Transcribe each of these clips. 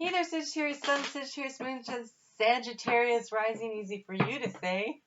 Hey there, Sagittarius Sun, Sagittarius Moon, Sagittarius Rising, easy for you to say.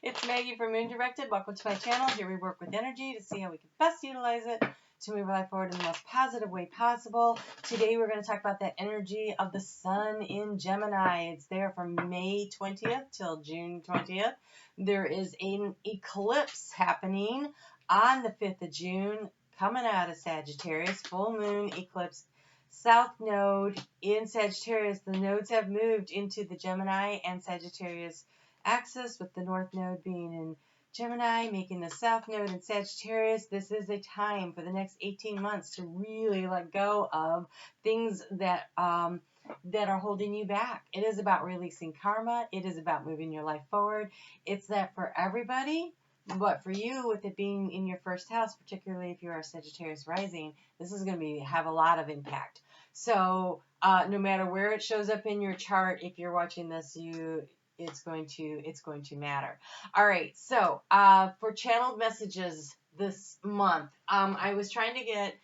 It's Maggie from Moon Directed. Welcome to my channel. Here we work with energy to see how we can best utilize it to move life forward in the most positive way possible. Today we're going to talk about that energy of the Sun in Gemini. It's there from May 20th till June 20th. There is an eclipse happening on the 5th of June coming out of Sagittarius, full moon eclipse. South node in Sagittarius, the nodes have moved into the Gemini and Sagittarius axis, with the north node being in Gemini, making the south node in Sagittarius. This is a time for the next 18 months to really let go of things that are holding you back. It is about releasing karma. It is about moving your life forward. It's that for everybody. But for you, with it being in your first house, particularly if you're a Sagittarius rising, this is going to have a lot of impact. So no matter where it shows up in your chart, if you're watching this, it's going to matter. All right. So for channeled messages this month, I was trying to get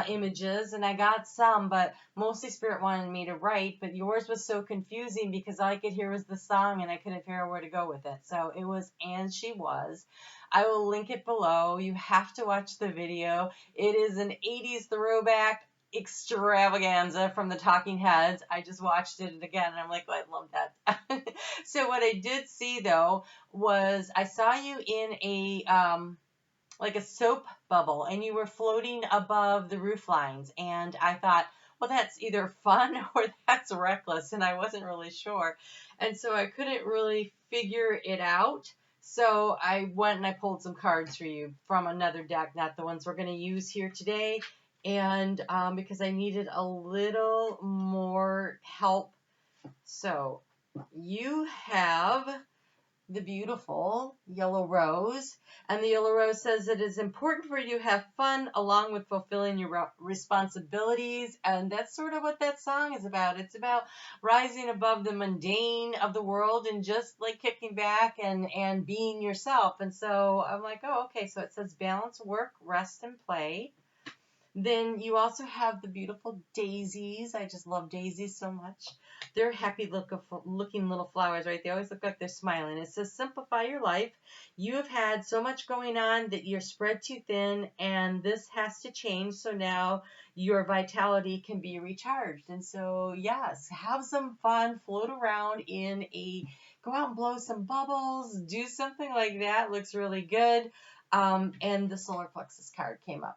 images, and I got some, but mostly Spirit wanted me to write, but yours was so confusing because all I could hear was the song and I couldn't figure out where to go with it. So it was "And She Was." I will link it below. You have to watch the video. It is an 80s throwback extravaganza from the Talking Heads. I just watched it again and I'm like, oh, I love that. So what I did see though was I saw you in a like a soap bubble, and you were floating above the roof lines, and I thought, well, that's either fun or that's reckless, and I wasn't really sure, and so I couldn't really figure it out. So I went and I pulled some cards for you from another deck, not the ones we're going to use here today, and because I needed a little more help. So you have the beautiful yellow rose, and the yellow rose says it is important for you to have fun along with fulfilling your responsibilities, and that's sort of what that song is about. It's about rising above the mundane of the world and just like kicking back and being yourself. And so I'm like, oh, okay, so it says balance work, rest, and play. Then you also have the beautiful daisies. I just love daisies so much. They're happy looking little flowers, right? They always look like they're smiling. It says, simplify your life. You have had so much going on that you're spread too thin, and this has to change. So now your vitality can be recharged. And so, yes, have some fun, float around go out and blow some bubbles, do something like that. Looks really good. And the solar plexus card came up.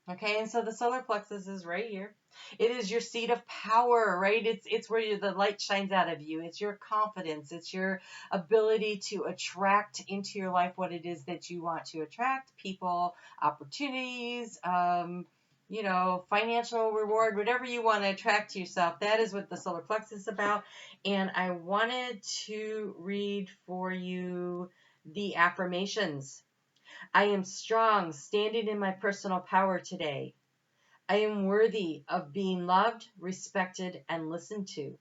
Okay, and so the solar plexus is right here. It is your seat of power, right? It's where the light shines out of you. It's your confidence. It's your ability to attract into your life what it is that you want to attract: people, opportunities, financial reward, whatever you want to attract to yourself. That is what the solar plexus is about. And I wanted to read for you the affirmations. I am strong, standing in my personal power today. I am worthy of being loved, respected, and listened to.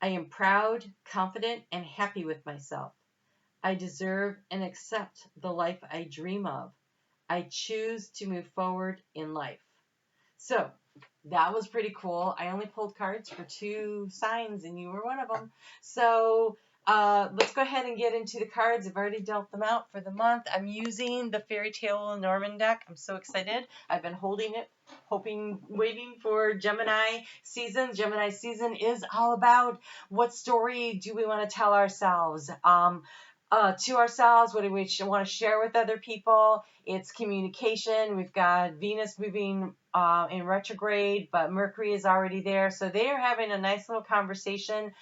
I am proud, confident, and happy with myself. I deserve and accept the life I dream of. I choose to move forward in life. So that was pretty cool. I only pulled cards for 2 signs, and you were one of them. So let's go ahead and get into the cards. I've already dealt them out for the month. I'm using the Fairy Tale Norman deck. I'm so excited. I've been holding it, waiting for Gemini season. Gemini season is all about what story do we want to tell ourselves. To ourselves, what do we want to share with other people? It's communication. We've got Venus moving in retrograde, but Mercury is already there. So they are having a nice little conversation.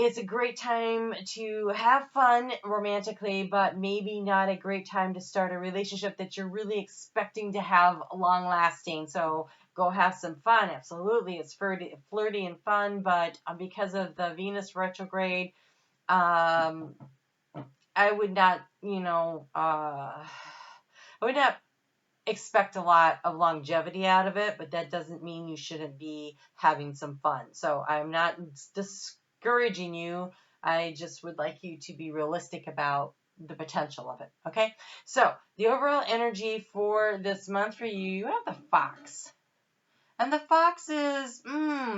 It's a great time to have fun romantically, but maybe not a great time to start a relationship that you're really expecting to have long lasting. So go have some fun. Absolutely. It's flirty and fun, but because of the Venus retrograde, I would not, I would not expect a lot of longevity out of it, but that doesn't mean you shouldn't be having some fun. So I'm not discouraging you. I just would like you to be realistic about the potential of it. Okay. So the overall energy for this month for you, you have the Fox. And the fox is,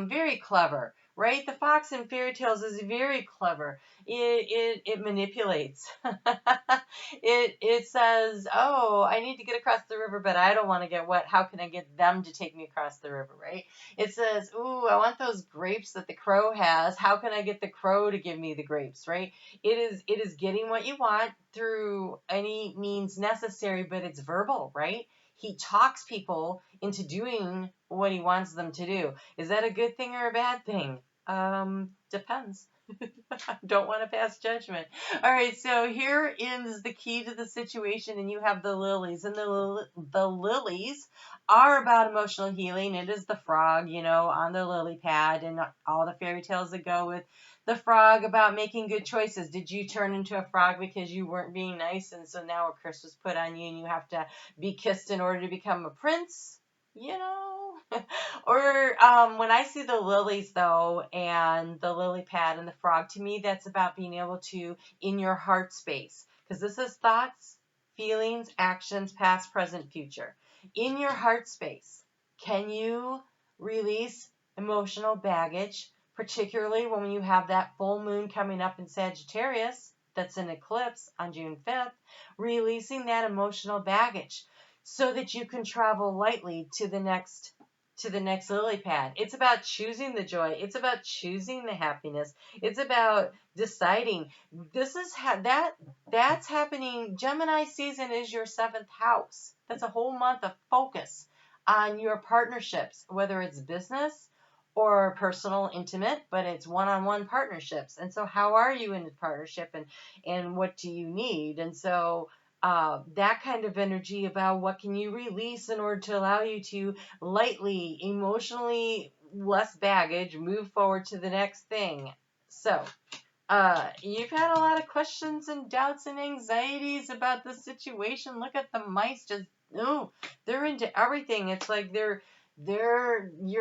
very clever, right? The fox in fairy tales is very clever. It manipulates. It says, oh, I need to get across the river, but I don't want to get wet. How can I get them to take me across the river, right? It says, ooh, I want those grapes that the crow has. How can I get the crow to give me the grapes, right? It is getting what you want through any means necessary, but it's verbal, right? He talks people into doing what he wants them to do. Is that a good thing or a bad thing? Depends. Don't want to pass judgment. All right, so here is the key to the situation, and you have the lilies, and the lilies are about emotional healing. It is the frog, on the lily pad, and all the fairy tales that go with the frog about making good choices. Did you turn into a frog because you weren't being nice, and so now a curse was put on you, and you have to be kissed in order to become a prince? Or when I see the lilies, though, and the lily pad and the frog, to me, that's about being able to, in your heart space, because this is thoughts, feelings, actions, past, present, future. In your heart space, can you release emotional baggage, particularly when you have that full moon coming up in Sagittarius, that's an eclipse on June 5th, releasing that emotional baggage so that you can travel lightly to the next lily pad. It's about choosing the joy. It's about choosing the happiness. It's about deciding. This is that's happening. Gemini season is your 7th house. That's a whole month of focus on your partnerships, whether it's business or personal, intimate, but it's one-on-one partnerships. And so how are you in the partnership, and what do you need? And so that kind of energy about what can you release in order to allow you to lightly, emotionally, less baggage, move forward to the next thing. So you've had a lot of questions and doubts and anxieties about the situation. Look at the mice, just they're into everything. It's like you're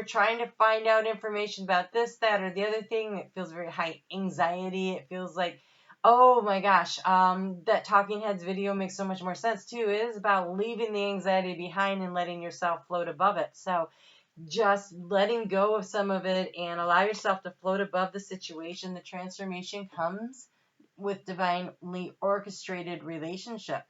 trying to find out information about this, that, or the other thing. It feels very high anxiety. It feels like, oh my gosh, that Talking Heads video makes so much more sense too. It is about leaving the anxiety behind and letting yourself float above it. So just letting go of some of it and allow yourself to float above the situation. The transformation comes with divinely orchestrated relationship.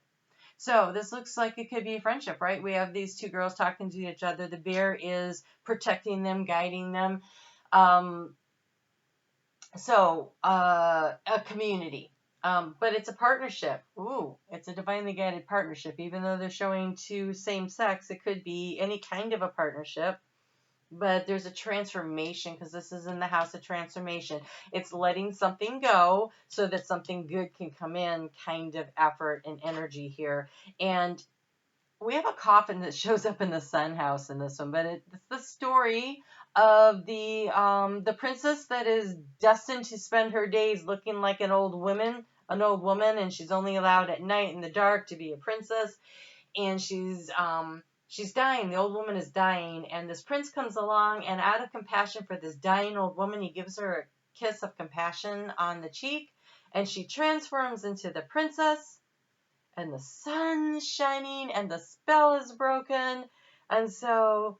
So this looks like it could be a friendship, right? We have these two girls talking to each other. The bear is protecting them, guiding them. So a community. But it's a partnership. Ooh, it's a divinely guided partnership. Even though they're showing two same sex, it could be any kind of a partnership. But there's a transformation, because this is in the house of transformation. It's letting something go so that something good can come in, kind of effort and energy here. And we have a coffin that shows up in the sun house in this one, but it's the story of the princess that is destined to spend her days looking like an old woman, and she's only allowed at night in the dark to be a princess, and she's dying. The old woman is dying, and this prince comes along, and out of compassion for this dying old woman, he gives her a kiss of compassion on the cheek, and she transforms into the princess, and the sun's shining, and the spell is broken. And so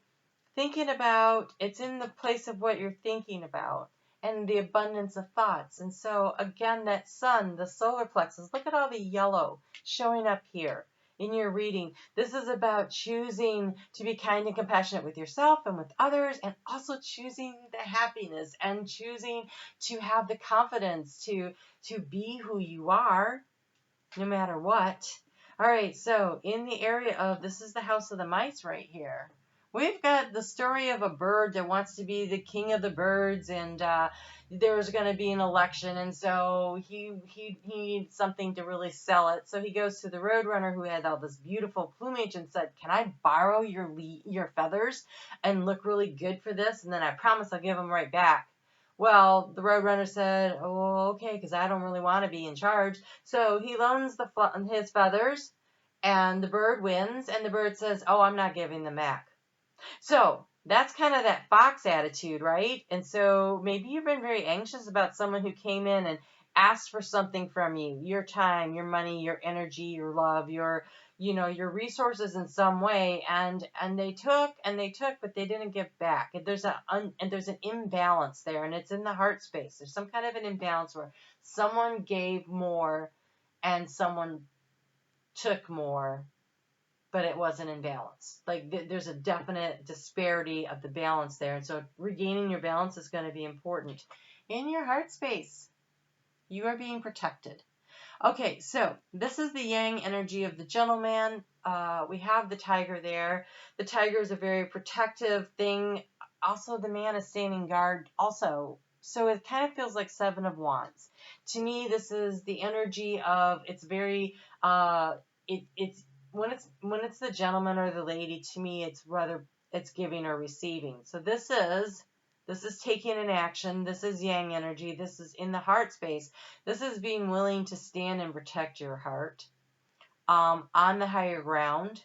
thinking about, it's in the place of what you're thinking about, and the abundance of thoughts. And so again, that sun, the solar plexus, look at all the yellow showing up here in your reading. This is about choosing to be kind and compassionate with yourself and with others, and also choosing the happiness and choosing to have the confidence to be who you are no matter what. All right, so in the area of, this is the house of the mice right here. We've got the story of a bird that wants to be the king of the birds, and there's going to be an election, and so he needs something to really sell it. So he goes to the roadrunner who had all this beautiful plumage and said, can I borrow your feathers and look really good for this? And then I promise I'll give them right back. Well, the roadrunner said, oh, okay, because I don't really want to be in charge. So he loans his feathers, and the bird wins, and the bird says, oh, I'm not giving them back. So that's kind of that fox attitude, right? And so maybe you've been very anxious about someone who came in asked for something from you, your time, your money, your energy, your love, your, you know, your resources in some way, and they took and they took, but they didn't give back. And there's an imbalance there, and it's in the heart space. There's some kind of an imbalance where someone gave more and someone took more, but it wasn't in balance. Like there's a definite disparity of the balance there. And so regaining your balance is going to be important. In your heart space, you are being protected. Okay, so this is the yang energy of the gentleman. We have the tiger there. The tiger is a very protective thing. Also, the man is standing guard also. So it kind of feels like Seven of Wands. To me, this is the energy of, it's very, it's when it's the gentleman or the lady, to me, it's whether it's giving or receiving. So this is taking an action. This is yang energy. This is in the heart space. This is being willing to stand and protect your heart on the higher ground,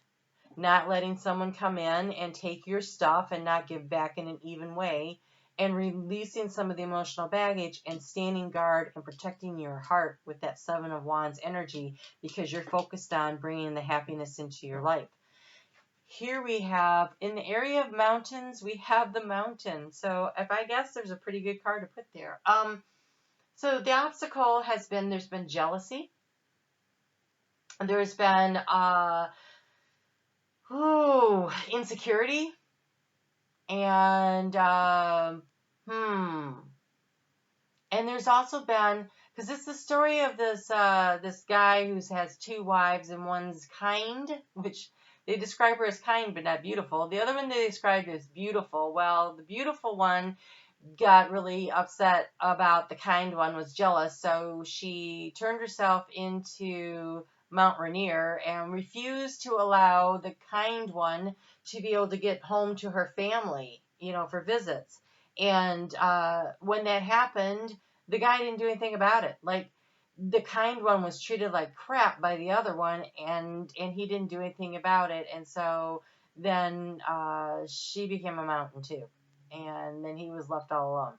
not letting someone come in and take your stuff and not give back in an even way, and releasing some of the emotional baggage and standing guard and protecting your heart with that Seven of Wands energy, because you're focused on bringing the happiness into your life. Here we have, in the area of mountains, we have the mountain. So if I guess there's a pretty good card to put there. So the obstacle has been, there's been jealousy. There's been insecurity. And and there's also been, because it's the story of this this guy who has two wives, and one's kind, which they describe her as kind but not beautiful. The other one they described as beautiful. Well, the beautiful one got really upset about the kind one, was jealous, so she turned herself into Mount Rainier and refused to allow the kind one to be able to get home to her family, you know, for visits. And when that happened, the guy didn't do anything about it. Like, the kind one was treated like crap by the other one, and he didn't do anything about it. And so then she became a mountain too. And then he was left all alone.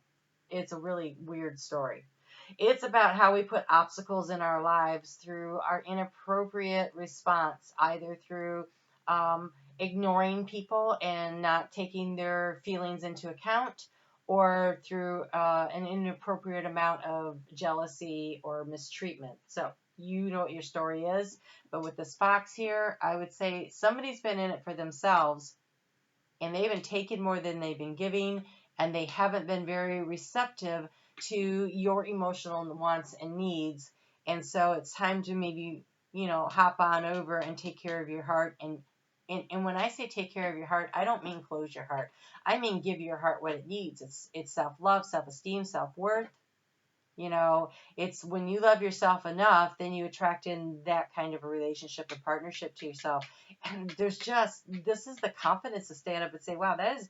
It's a really weird story. It's about how we put obstacles in our lives through our inappropriate response, either through ignoring people and not taking their feelings into account, or through an inappropriate amount of jealousy or mistreatment. So you know what your story is. But with this fox here, I would say somebody's been in it for themselves, and they've been taking more than they've been giving, and they haven't been very receptive to your emotional wants and needs. And so it's time to maybe, you know, hop on over and take care of your heart. And when I say take care of your heart, I don't mean close your heart. I mean give your heart what it needs. It's self-love, self-esteem, self-worth. You know, it's when you love yourself enough, then you attract in that kind of a relationship and partnership to yourself. And there's just, this is the confidence to stand up and say, wow, that is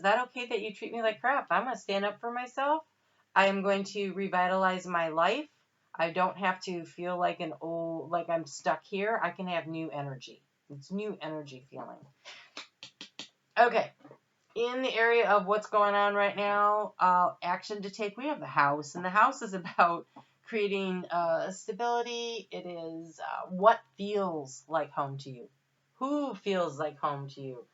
that okay that you treat me like crap? I'm going to stand up for myself. I am going to revitalize my life. I don't have to feel like like I'm stuck here. I can have new energy. It's new energy feeling. Okay. In the area of what's going on right now, action to take, we have the house. And the house is about creating stability. It is what feels like home to you. Who feels like home to you?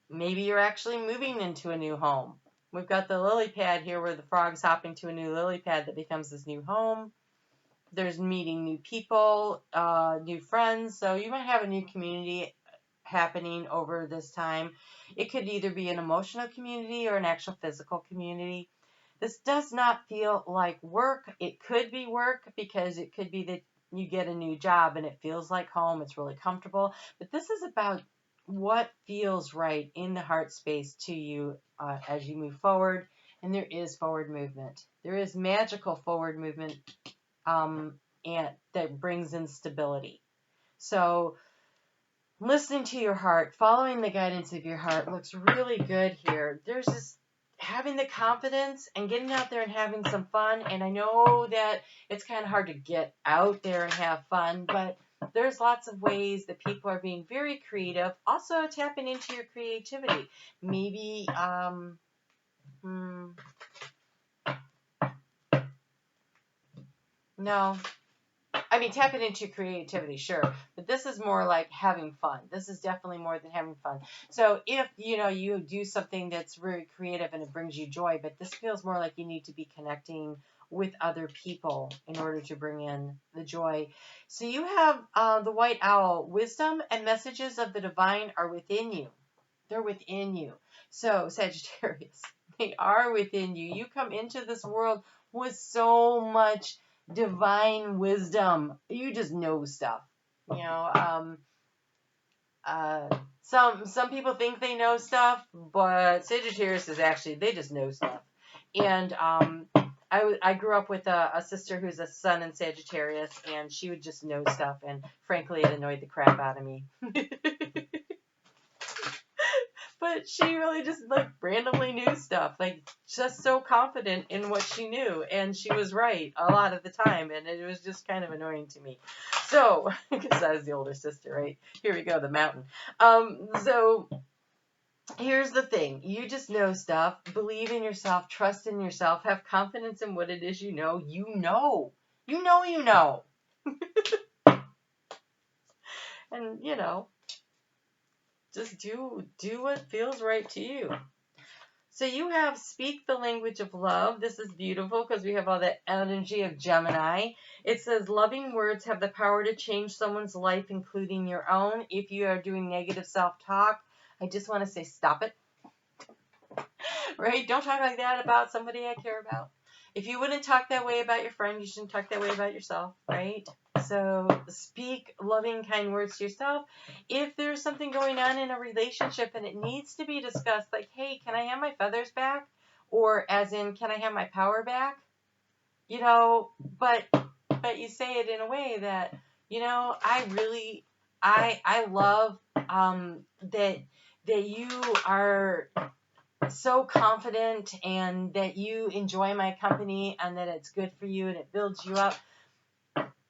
Maybe you're actually moving into a new home. We've got the lily pad here where the frog's hopping to a new lily pad that becomes this new home. There's meeting new people, new friends. So you might have a new community happening over this time. It could either be an emotional community or an actual physical community. This does not feel like work. It could be work, because it could be that you get a new job and it feels like home. It's really comfortable. But this is about what feels right in the heart space to you as you move forward. And there is forward movement. There is magical forward movement and that brings in stability. So listening to your heart, following the guidance of your heart looks really good here. There's this having the confidence and getting out there and having some fun. And I know that it's kind of hard to get out there and have fun, but there's lots of ways that people are being very creative. Also tapping into your creativity. Maybe, No. I mean, tapping into creativity, sure, but this is more like having fun. This is definitely more than having fun. So if, you do something that's very creative and it brings you joy, but this feels more like you need to be connecting with other people in order to bring in the joy. So you have the white owl. Wisdom and messages of the divine are within you. They're within you. So Sagittarius, they are within you. You come into this world with so much divine wisdom. You just know stuff. You know, some people think they know stuff, but Sagittarius is actually, they just know stuff. And I grew up with a sister who's a sun in Sagittarius, and she would just know stuff, and frankly, it annoyed the crap out of me. But she really just like randomly knew stuff, like just so confident in what she knew, and she was right a lot of the time, and it was just kind of annoying to me. So, because I was the older sister, right? Here we go, the mountain. So here's the thing: you just know stuff. Believe in yourself. Trust in yourself. Have confidence in what it is you know. You know. You know. You know. And just do what feels right to you. So you have speak the language of love. This is beautiful because we have all the energy of Gemini. It says loving words have the power to change someone's life, including your own. If you are doing negative self-talk, I just want to say stop it. Right? Don't talk like that about somebody I care about. If you wouldn't talk that way about your friend, you shouldn't talk that way about yourself, right? So speak loving, kind words to yourself. If there's something going on in a relationship and it needs to be discussed, like, hey, can I have my feathers back? Or as in, can I have my power back? But you say it in a way that, I love that you are so confident and that you enjoy my company and that it's good for you and it builds you up.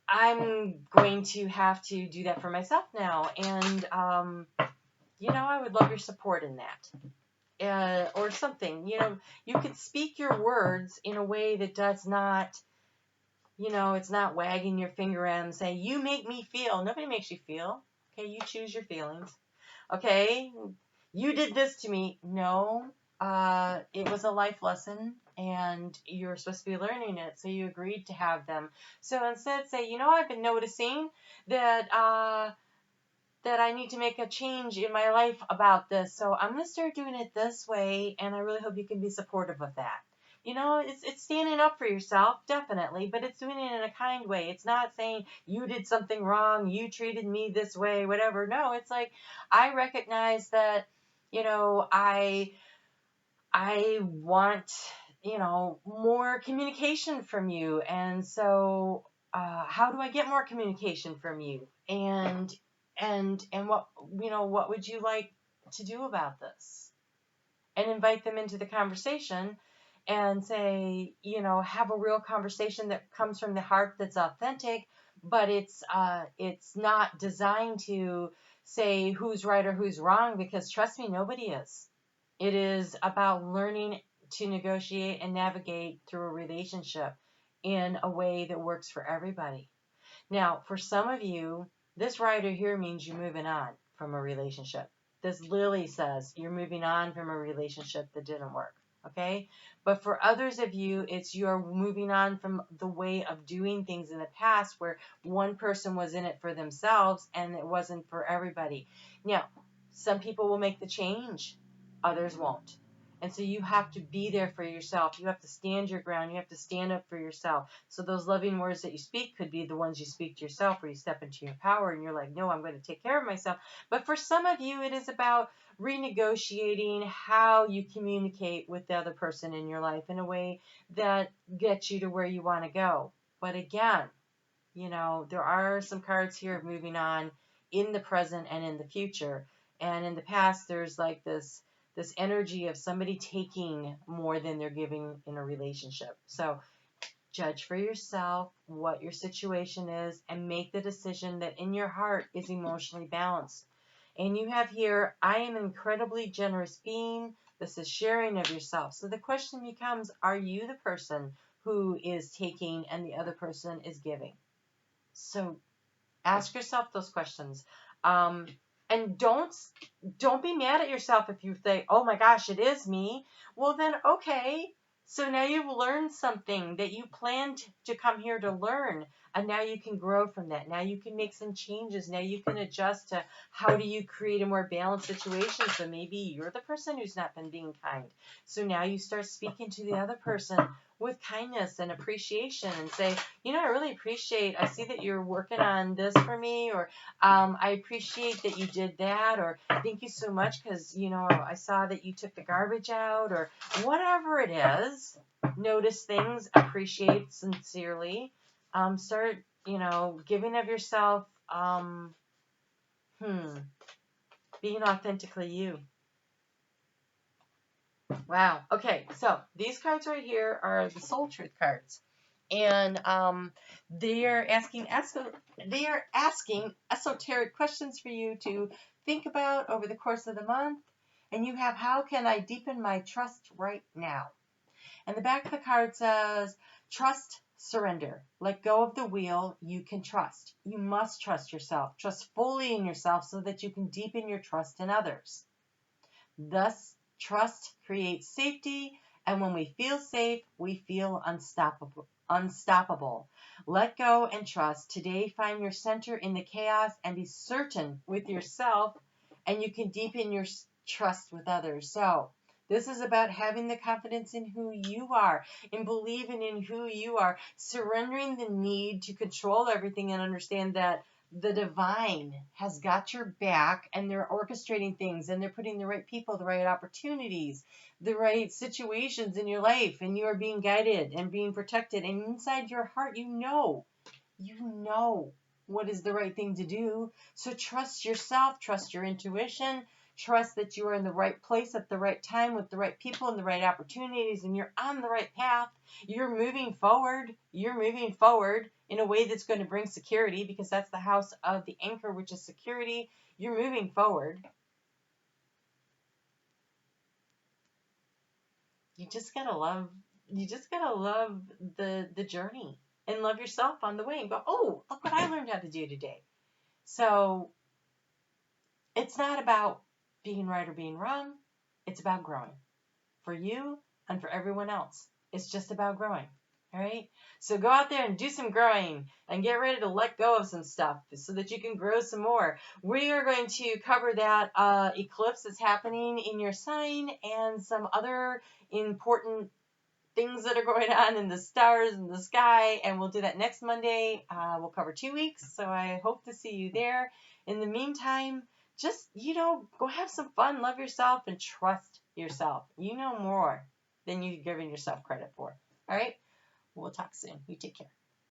I'm going to have to do that for myself now. And, I would love your support in that. Or something, you could speak your words in a way that does not, it's not wagging your finger at them saying, you make me feel. Nobody makes you feel. Okay, you choose your feelings. Okay, you did this to me. No, it was a life lesson and you were supposed to be learning it, so you agreed to have them. So instead say, I've been noticing that that I need to make a change in my life about this, so I'm going to start doing it this way, and I really hope you can be supportive of that. It's standing up for yourself, definitely, but it's doing it in a kind way. It's not saying you did something wrong, you treated me this way, whatever. No, it's like, I recognize that, I want, more communication from you. And so, how do I get more communication from you? And what would you like to do about this? And invite them into the conversation and say, have a real conversation that comes from the heart, that's authentic, but it's not designed to say who's right or who's wrong, because trust me, nobody is. It is about learning to negotiate and navigate through a relationship in a way that works for everybody. Now, for some of you, this rider here means you're moving on from a relationship. This lily says you're moving on from a relationship that didn't work, okay? But for others of you, it's you're moving on from the way of doing things in the past where one person was in it for themselves and it wasn't for everybody. Now, some people will make the change, others won't. And so you have to be there for yourself. You have to stand your ground. You have to stand up for yourself. So those loving words that you speak could be the ones you speak to yourself, where you step into your power and you're like, no, I'm going to take care of myself. But for some of you, it is about renegotiating how you communicate with the other person in your life in a way that gets you to where you want to go. But again, there are some cards here of moving on in the present and in the future. And in the past, there's like this energy of somebody taking more than they're giving in a relationship. So judge for yourself what your situation is and make the decision that in your heart is emotionally balanced. And you have here, I am an incredibly generous being. This is sharing of yourself. So the question becomes, are you the person who is taking and the other person is giving. So ask yourself those questions. And don't be mad at yourself if you think, oh my gosh, it is me. Well then, okay. So now you've learned something that you planned to come here to learn. And now you can grow from that. Now you can make some changes. Now you can adjust to how do you create a more balanced situation. So maybe you're the person who's not been being kind. So now you start speaking to the other person with kindness and appreciation and say, you know, I really appreciate, I see that you're working on this for me, or I appreciate that you did that, or thank you so much because, you know, I saw that you took the garbage out, or whatever it is. Notice things, appreciate sincerely. Start, you know, giving of yourself, being authentically you. Wow. Okay, so these cards right here are the Soul Truth cards. And they are asking esoteric questions for you to think about over the course of the month. And you have, how can I deepen my trust right now? And the back of the card says, trust, surrender. Let go of the wheel. You can trust. You must trust yourself. Trust fully in yourself so that you can deepen your trust in others. Thus, trust creates safety, and when we feel safe, we feel unstoppable. Let go and trust. Today, find your center in the chaos and be certain with yourself, and you can deepen your trust with others. So, this is about having the confidence in who you are, in believing in who you are, surrendering the need to control everything and understand that the divine has got your back, and they're orchestrating things, and they're putting the right people, the right opportunities, the right situations in your life, and you are being guided and being protected. And inside your heart, you know what is the right thing to do. So trust yourself, trust your intuition, trust that you are in the right place at the right time with the right people and the right opportunities, and you're on the right path. You're moving forward. You're moving forward in a way that's going to bring security, because that's the house of the anchor, which is security. You're moving forward. You just gotta love the journey and love yourself on the way and go, oh, look what I learned how to do today. So it's not about being right or being wrong. It's about growing for you and for everyone else. It's just about growing. All right. So go out there and do some growing and get ready to let go of some stuff so that you can grow some more. We are going to cover that eclipse that's happening in your sign and some other important things that are going on in the stars and the sky. And we'll do that next Monday. We'll cover 2 weeks. So I hope to see you there. In the meantime, just, go have some fun, love yourself, and trust yourself. You know more than you're giving yourself credit for. All right? We'll talk soon. You take care.